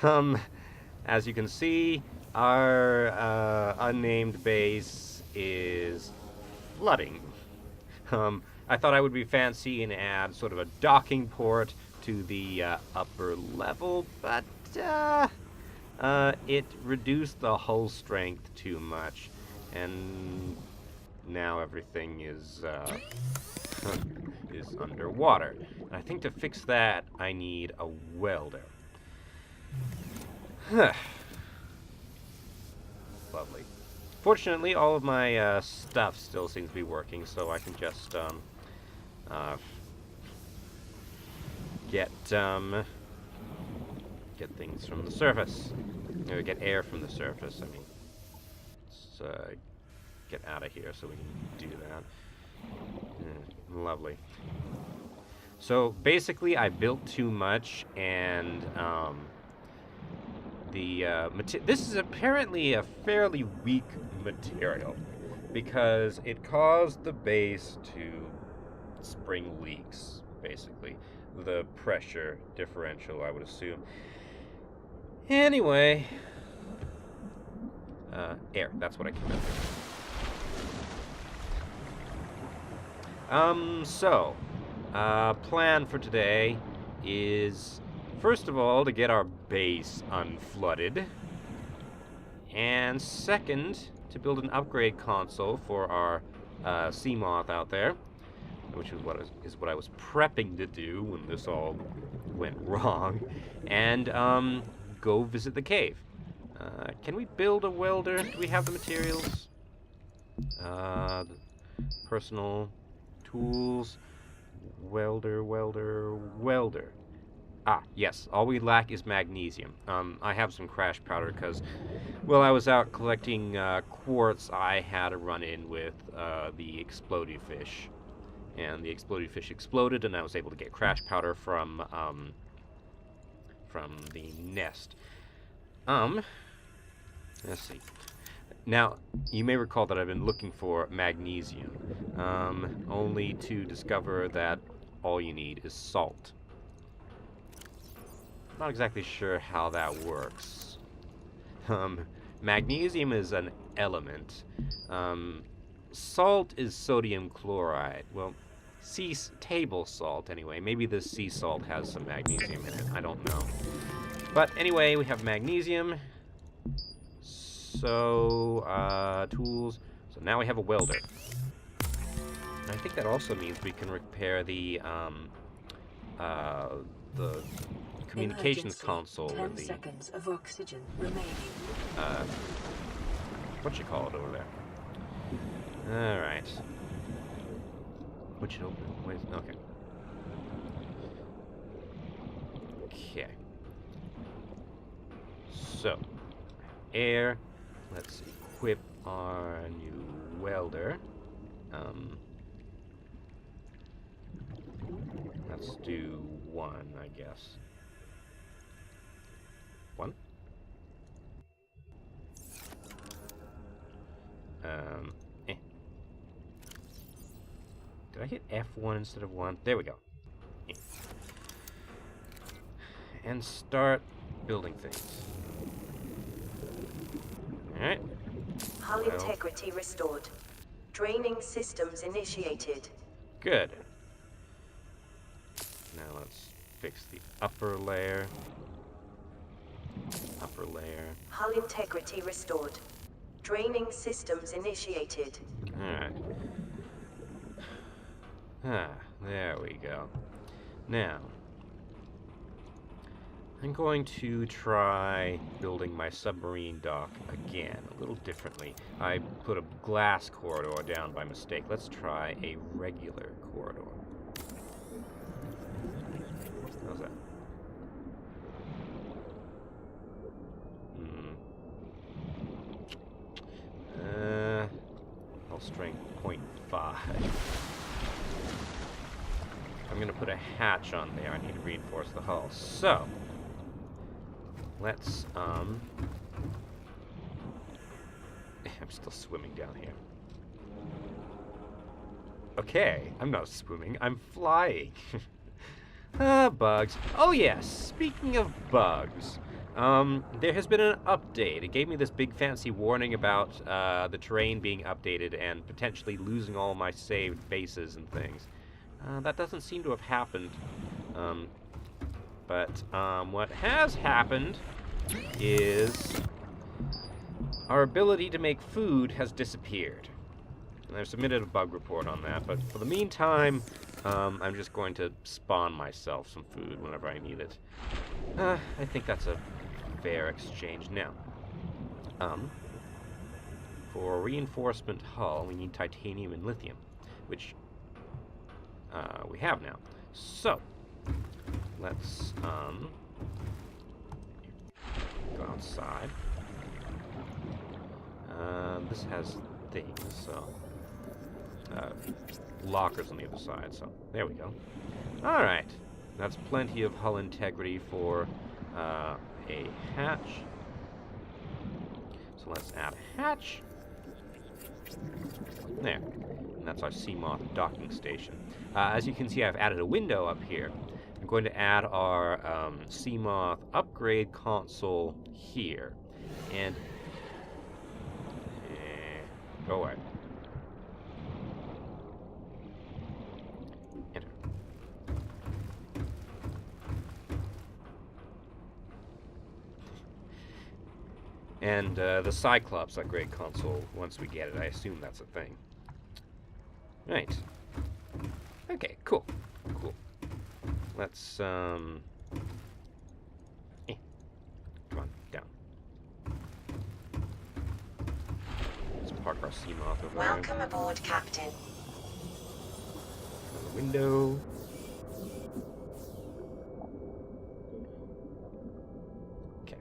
As you can see, our unnamed base is flooding. I thought I would be fancy and add sort of a docking port to the upper level, but it reduced the hull strength too much, and now everything is is underwater. And I think to fix that, I need a welder. Lovely. Fortunately, all of my stuff still seems to be working, so I can just get things from the surface. Or get air from the surface. I mean, let's get out of here so we can do that. Lovely. So basically, I built too much, and this is apparently a fairly weak material because it caused the base to spring leaks, basically. The pressure differential, I would assume. Anyway, air, that's what I came up with. Plan for today is, first of all, to get our base unflooded, and second, to build an upgrade console for our Seamoth out there, which is what I was prepping to do when this all went wrong, and go visit the cave. Can we build a welder? Do we have the materials? Personal tools, welder. Ah, yes, all we lack is magnesium. I have some crash powder because while I was out collecting quartz, I had a run-in with the exploding fish. And the exploding fish exploded, and I was able to get crash powder from the nest. Let's see. Now, you may recall that I've been looking for magnesium, only to discover that all you need is salt. Not exactly sure how that works. Magnesium is an element. Salt is sodium chloride. Well, table salt, anyway. Maybe the sea salt has some magnesium in it. I don't know. But anyway, we have magnesium. So, tools. So now we have a welder. And I think that also means we can repair the communications console. 10 seconds of oxygen remaining. What you call it over there? Alright. Which open? Wait, okay. Okay. So, air. Let's equip our new welder. Let's do one, I guess. One? Did I hit F1 instead of 1? There we go. And start building things. Alright. Hull integrity restored. Draining systems initiated. Good. Now let's fix the upper layer. Upper layer. Hull integrity restored. Draining systems initiated. Alright. Ah, there we go. Now, I'm going to try building my submarine dock again, a little differently. I put a glass corridor down by mistake. Let's try a regular corridor. How's that? Hull strength 0.5. I'm going to put a hatch on there. I need to reinforce the hull. So, let's, I'm still swimming down here. Okay, I'm not swimming. I'm flying. Bugs. Oh, yes. Speaking of bugs, There has been an update. It gave me this big fancy warning about the terrain being updated and potentially losing all my saved bases and things. That doesn't seem to have happened. But what has happened is our ability to make food has disappeared. And I've submitted a bug report on that, but for the meantime, I'm just going to spawn myself some food whenever I need it. I think that's a fair exchange. Now, for reinforcement hull, we need titanium and lithium, which we have now. So, let's go outside. This has things, so lockers on the other side, so there we go. Alright, that's plenty of hull integrity for a hatch. So let's add a hatch. There, and that's our Seamoth docking station. As you can see, I've added a window up here. I'm going to add our Seamoth upgrade console here. And go away. Enter. And the Cyclops upgrade console, once we get it, I assume that's a thing. Right. Okay, cool. Cool. Let's, come on, down. Let's park our Seamoth over there. Welcome aboard, Captain. Another window. Okay.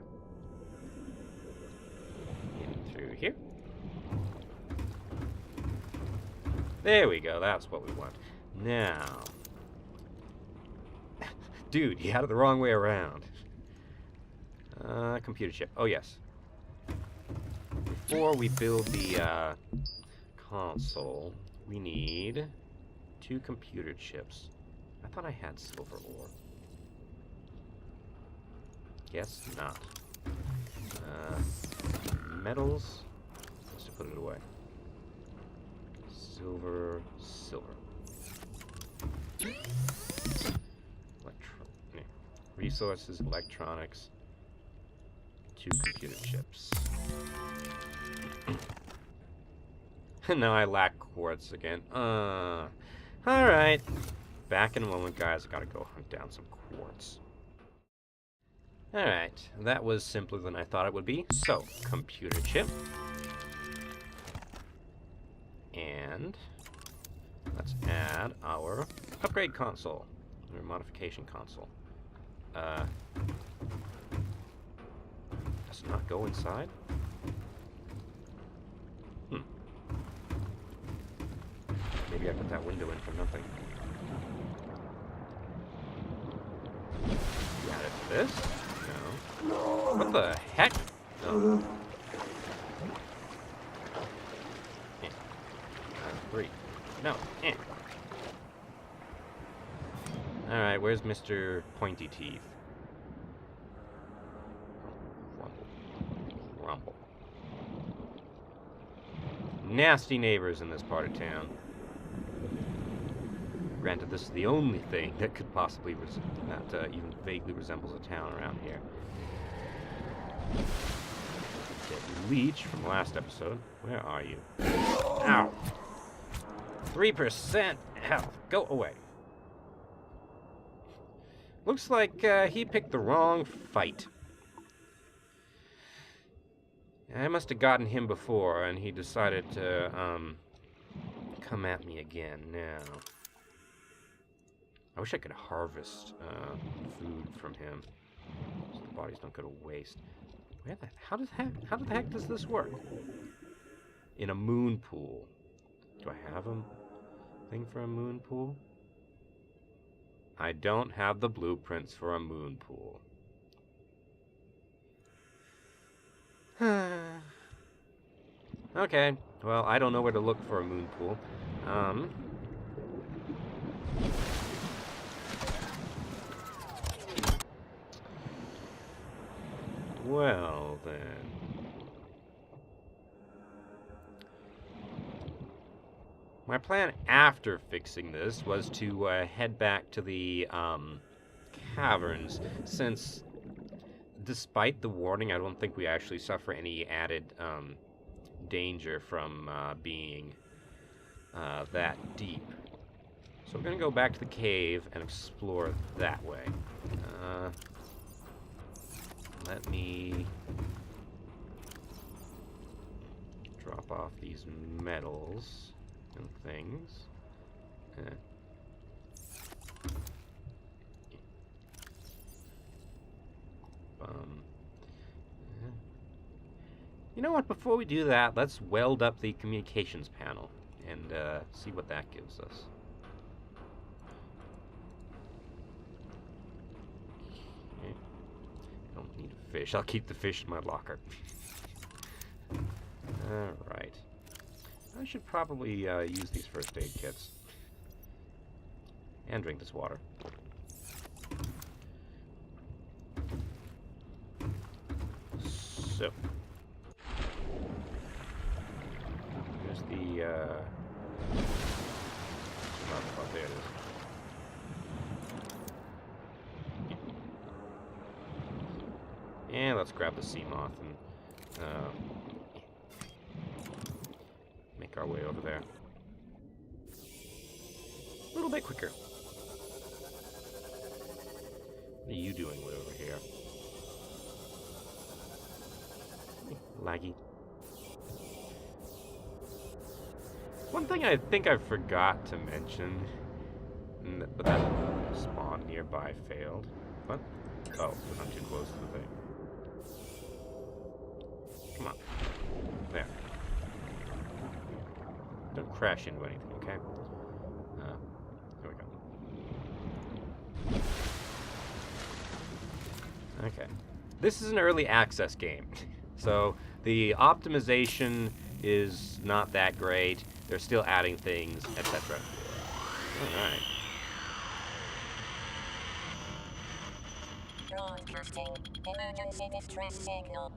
In through here. There we go, that's what we want. Now... Dude, he had it the wrong way around. Computer chip. Oh, yes. Before we build the console, we need 2 computer chips. I thought I had silver ore. Guess not. Metals. Let's just put it away. Silver, silver. Resources, electronics, 2 computer chips. Now I lack quartz again. Alright. Back in a moment, guys. I gotta go hunt down some quartz. Alright. That was simpler than I thought it would be. So, computer chip. And let's add our upgrade console. Or modification console. Does it not go inside? Maybe I put that window in for nothing. You added this? No. What the heck? No. Great. No. Alright, where's Mr. Pointy Teeth? Rumble. Nasty neighbors in this part of town. Granted, this is the only thing that could possibly that even vaguely resembles a town around here. Deadly Leech from last episode. Where are you? Ow! 3% health. Go away. Looks like he picked the wrong fight. I must have gotten him before, and he decided to come at me again now. I wish I could harvest food from him, so the bodies don't go to waste. How the heck does this work? In a moon pool. Do I have a thing for a moon pool? I don't have the blueprints for a moon pool. Okay, well, I don't know where to look for a moon pool. Well, then. My plan after fixing this was to head back to the caverns, since despite the warning, I don't think we actually suffer any added danger from being that deep. So I'm going to go back to the cave and explore that way. Let me drop off these metals and things. You know what? Before we do that, let's weld up the communications panel and see what that gives us. Okay. I don't need a fish. I'll keep the fish in my locker. Alright. I should probably use these first aid kits. And drink this water. So. Here's the, oh, there it is. And let's grab the Seamoth and, make our way over there. A little bit quicker. What are you doing way over here? Laggy. One thing I think I forgot to mention, but that spawn nearby failed. What? Oh, I'm too close to the thing. Come on. There. Don't crash into anything, okay? There we go. Okay. This is an early access game, so the optimization is not that great. They're still adding things, etc. Alright. Broadcasting. Emergency distress signal.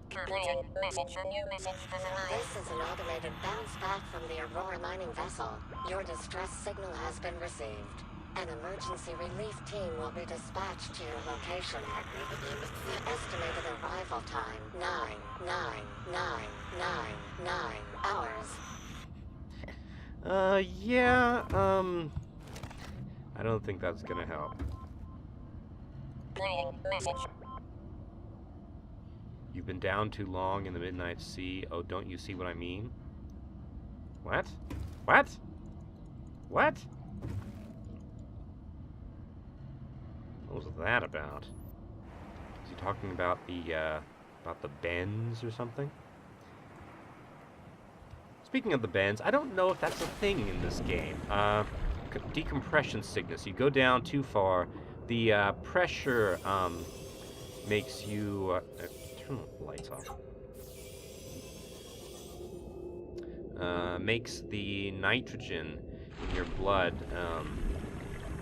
Playing. Message. A new message has arrived. This is an automated bounce back from the Aurora mining vessel. Your distress signal has been received. An emergency relief team will be dispatched to your location. The estimated arrival time, 9 hours. Yeah, I don't think that's gonna help. Playing. Message. You've been down too long in the midnight sea. Oh, don't you see what I mean? What? What? What? What was that about? Is he talking about the bends or something? Speaking of the bends, I don't know if that's a thing in this game. Decompression sickness. You go down too far, the pressure makes you turn the lights off. Makes the nitrogen in your blood.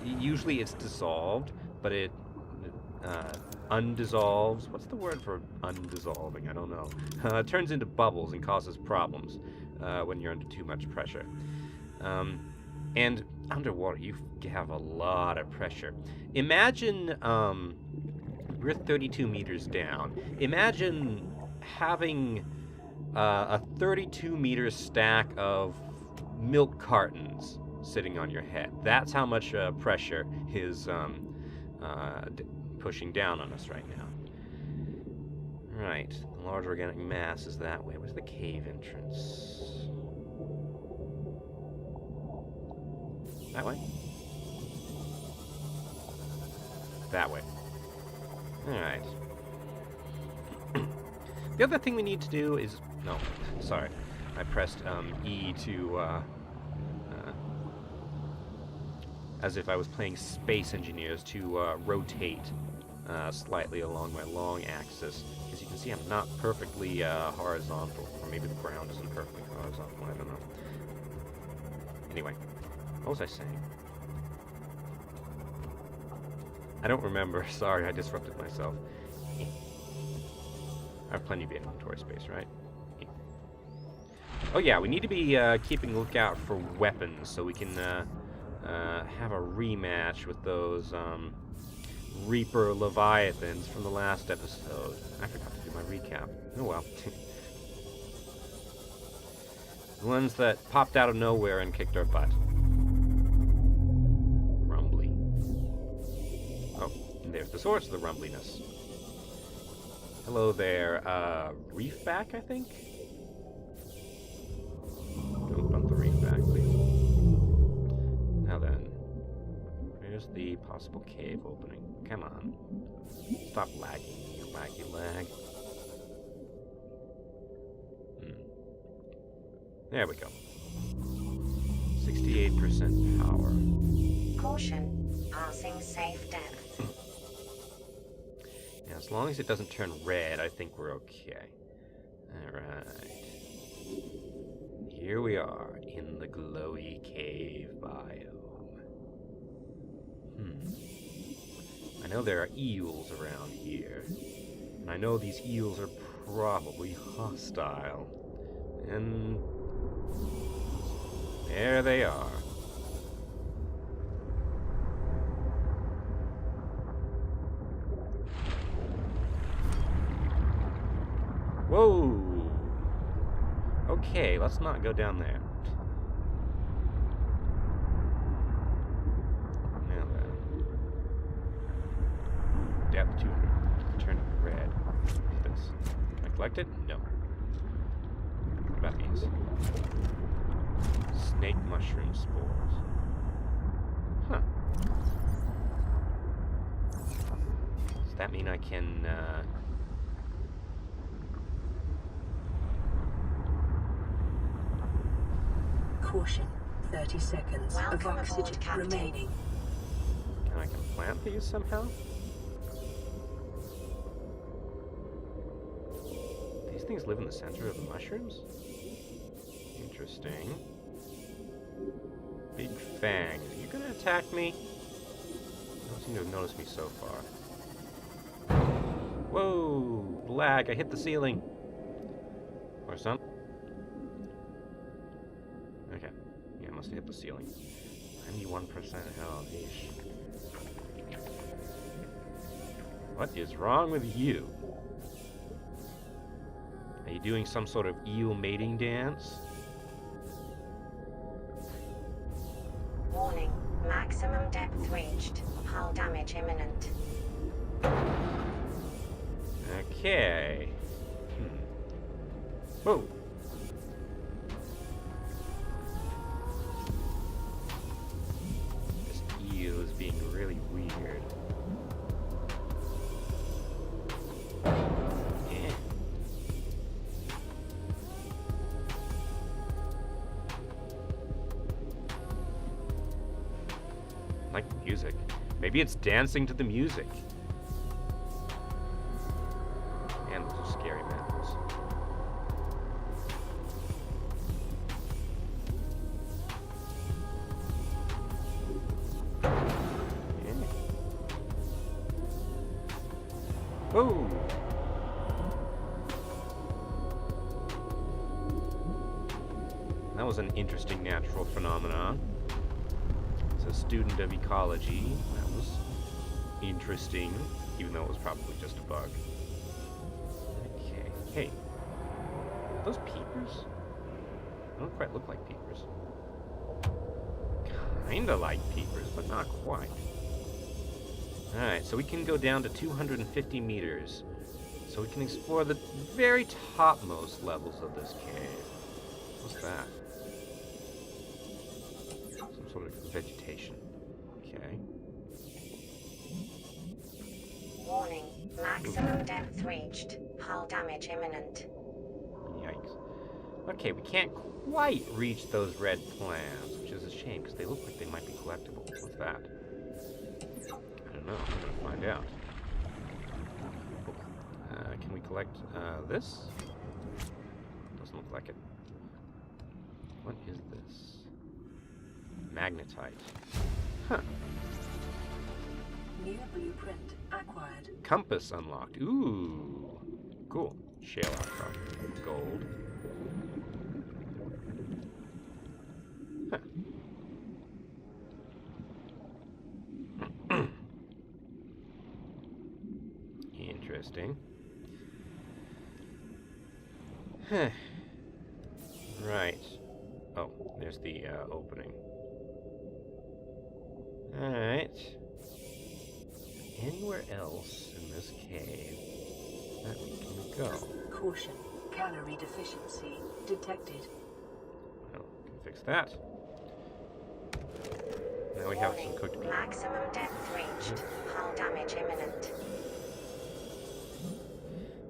Usually it's dissolved, but it undissolves. What's the word for undissolving? I don't know. It turns into bubbles and causes problems when you're under too much pressure. And underwater, you have a lot of pressure. Imagine we're 32 meters down. Imagine having a 32-meter stack of milk cartons sitting on your head. That's how much pressure is pushing down on us right now. Right, the large organic mass is that way. Where's the cave entrance? That way? That way. Alright. The other thing we need to do is... No, sorry. I pressed E to... as if I was playing Space Engineers, to rotate slightly along my long axis. As you can see, I'm not perfectly horizontal. Or maybe the ground isn't perfectly horizontal, I don't know. Anyway, what was I saying? I don't remember. Sorry, I disrupted myself. I have plenty of inventory space, right? Oh yeah, we need to be keeping a lookout for weapons so we can have a rematch with those Reaper Leviathans from the last episode. I forgot to do my recap. Oh well. The ones that popped out of nowhere and kicked our butt. Rumbly. Oh, and there's the source of the rumbliness. Hello there, Reefback, I think? Don't bump the Reefback, please. Now then, where's the possible cave opening? Come on. Stop lagging, you laggy lag. There we go. 68% power. Caution. Passing safe depth. Yeah, as long as it doesn't turn red, I think we're okay. Alright. Here we are in the Glowy Cave biome. I know there are eels around here. And I know these eels are probably hostile. And there they are. Whoa! Okay, let's not go down there. Now then. Depth 200. Turn red. What's this? Can I collect it? No. What about these? Snake mushroom spores. Huh. Does that mean I can, Caution. 30 seconds of Welcome aboard, oxygen Captain. remaining. I can plant these somehow? These things live in the center of the mushrooms? Interesting. Big Fang, are you gonna attack me? You don't seem to have noticed me so far. Whoa! Lag, I hit the ceiling. Or something. Okay. Yeah, I must have hit the ceiling. 91%. Oh, yeesh. What is wrong with you? Are you doing some sort of eel mating dance? Warning. Maximum depth reached. Hull damage imminent. Okay. Whoa. This eel is being really weird. Yeah. I like the music. Maybe it's dancing to the music. Man, those are scary mammals. Yeah. Oh! That was an interesting natural phenomenon. As a student of ecology, that was interesting, even though it was probably just a bug. Okay. Hey. Are those peepers? They don't quite look like peepers. Kinda like peepers, but not quite. Alright, so we can go down to 250 meters. So we can explore the very topmost levels of this cave. What's that? Some sort of vegetation. Okay. Warning. Maximum depth reached. Hull damage imminent. Yikes. Okay, we can't quite reach those red plants, which is a shame because they look like they might be collectible. What's that? I don't know. I'm gonna find out. Can we collect this? Doesn't look like it. What is this? Magnetite. Huh. New blueprint acquired. Compass unlocked. Ooh. Cool. Shale outcrop. Gold. Huh. Interesting. Huh. Right. Oh, there's the opening. Alright. Anywhere else in this cave that we can go? Caution. Calorie deficiency detected. Well, we can fix that. Now we have some cooked beef. Maximum depth reached. Hull damage imminent.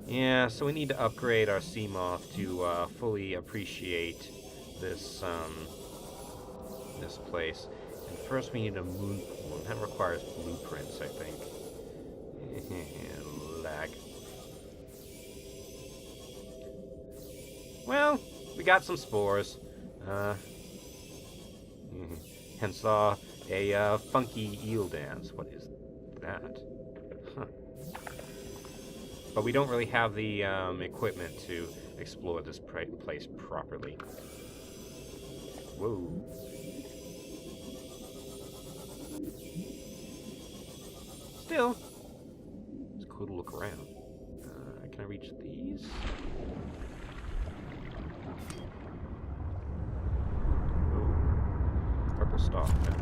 Yeah, so we need to upgrade our Seamoth to fully appreciate this this place. And first we need a moon pool, and that requires blueprints, I think. Lag. Well, we got some spores. And saw a funky eel dance. What is that? Huh. But we don't really have the equipment to explore this place properly. Whoa. Still, it's cool to look around. Can I reach these? Oh. Purple stalk. No.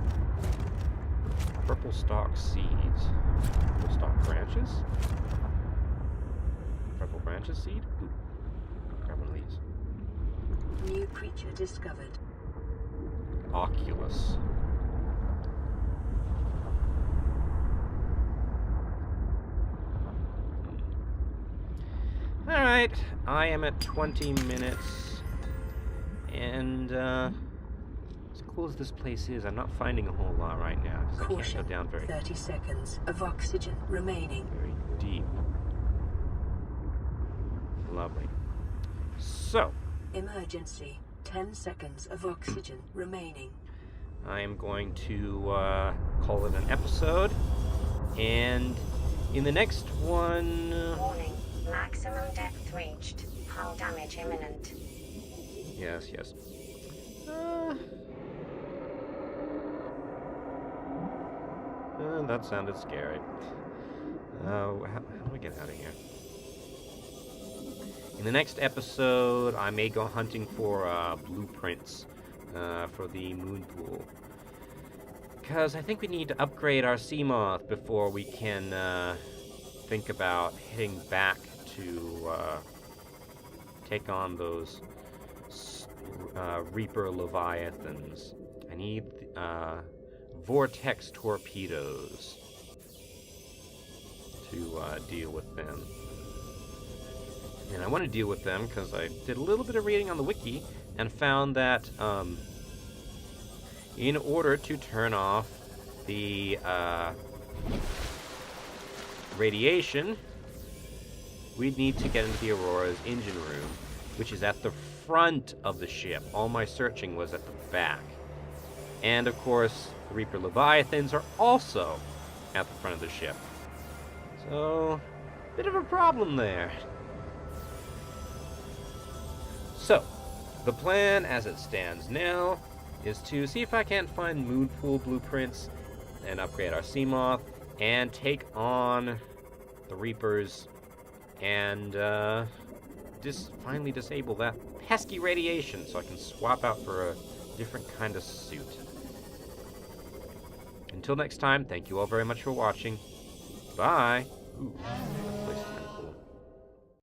Purple stalk seeds. Purple stalk branches? Purple branches seed? Ooh. Grab one of these. New creature discovered. Oculus. Alright, I am at 20 minutes, and as cool as this place is, I'm not finding a whole lot right now, because I can't Caution. go down 30 seconds of oxygen remaining. very deep. Lovely. So, Emergency. 10 seconds of oxygen remaining. I am going to call it an episode, and in the next one... Warning. Maximum depth reached. Hull damage imminent. Yes. That sounded scary. How do I get out of here? In the next episode, I may go hunting for blueprints for the moon pool. Because I think we need to upgrade our Seamoth before we can think about heading back to take on those Reaper Leviathans. I need vortex torpedoes to deal with them. And I want to deal with them because I did a little bit of reading on the wiki and found that in order to turn off the radiation, we'd need to get into the Aurora's engine room, which is at the front of the ship. All my searching was at the back. And of course, the Reaper Leviathans are also at the front of the ship. So, bit of a problem there. So, the plan as it stands now is to see if I can't find moon pool blueprints and upgrade our Seamoth and take on the Reapers and finally disable that pesky radiation so I can swap out for a different kind of suit. Until next time, thank you all very much for watching. Bye. Ooh.